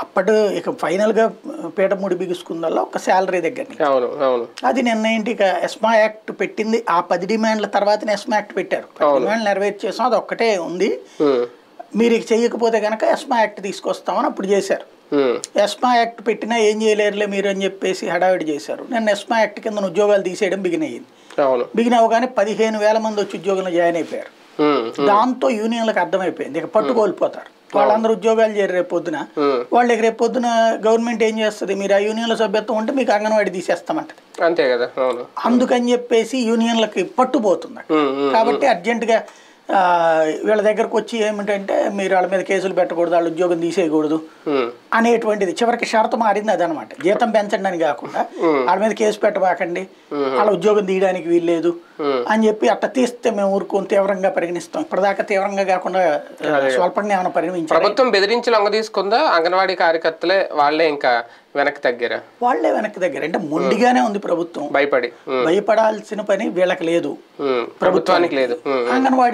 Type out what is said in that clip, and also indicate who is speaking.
Speaker 1: అప్పటి ఇక ఫైనల్ గా పీఠముడి బిగుసుకుందల్లా ఒక శాలరీ దగ్గర అది నిర్ణయింటి ఇక ఎస్మా యాక్ట్ పెట్టింది. ఆ 10 డిమాండ్ల తర్వాతనే ఎస్మా యాక్ట్ పెట్టారు. 10 డిమాండ్లు నెరవేర్చేసాం, అది ఒక్కటే ఉంది, మీరు ఇక చెయ్యకపోతే కనుక ఎస్మా యాక్ట్ తీసుకొస్తామని అప్పుడు చేశారు. ఎస్మా యాక్ట్ పెట్టినా ఏం చేయలేరులే మీరు అని చెప్పేసి హడావిడి చేశారు. నేను ఎస్మా యాక్ట్ కింద ఉద్యోగాలు తీసేయడం బిగిన్ అయ్యింది. బిగిన్ అవగానే 15,000 మంది వచ్చి ఉద్యోగంలో జాయిన్ అయిపోయారు. దాంతో యూనియన్లకు అర్థమైపోయింది ఇక పట్టుకోల్పోతారు, వాళ్ళందరూ ఉద్యోగాలు చేరి రేపు పొద్దున వాళ్ళకి రేపు పొద్దున గవర్నమెంట్ ఏం చేస్తుంది, మీరు ఆ యూనియన్ల సభ్యత్వం ఉంటే మీకు అంగన్వాడీ తీసేస్తామంటది.
Speaker 2: అంతే కదా.
Speaker 1: అందుకని చెప్పేసి యూనియన్లకి పట్టుపోతుంది. కాబట్టి అర్జెంటుగా వీళ్ళ దగ్గరకు వచ్చి ఏమిటంటే మీరు వాళ్ళ మీద కేసులు పెట్టకూడదు, వాళ్ళ ఉద్యోగం తీసేయకూడదు అనేటువంటిది. చివరికి షరతు మారింది అదనమాట. జీతం పెంచండి అని కాకుండా వాళ్ళ మీద కేసు పెట్టబాకండి, వాళ్ళ ఉద్యోగం తీయడానికి వీల్లేదు అని చెప్పి అట్లా తీస్తే మేము ఊరుకొని తీవ్రంగా పరిగణిస్తాం. ఇప్పటిదాకా తీవ్రంగా కాకుండా స్వల్పంగా ఏమైనా పరిగణించారు.
Speaker 2: ప్రభుత్వం బెదిరించి లొంగ తీసుకుందా? అంగన్వాడీ కార్యకర్తలే వాళ్ళే ఇంకా వెనక్కి తగ్గారా?
Speaker 1: వాళ్ళే వెనక్కి దగ్గర అంటే మొండిగానే ఉంది ప్రభుత్వం. భయపడాల్సిన పని వీళ్ళకి లేదు,
Speaker 2: ప్రభుత్వానికి లేదు.
Speaker 1: అంగన్వాడీ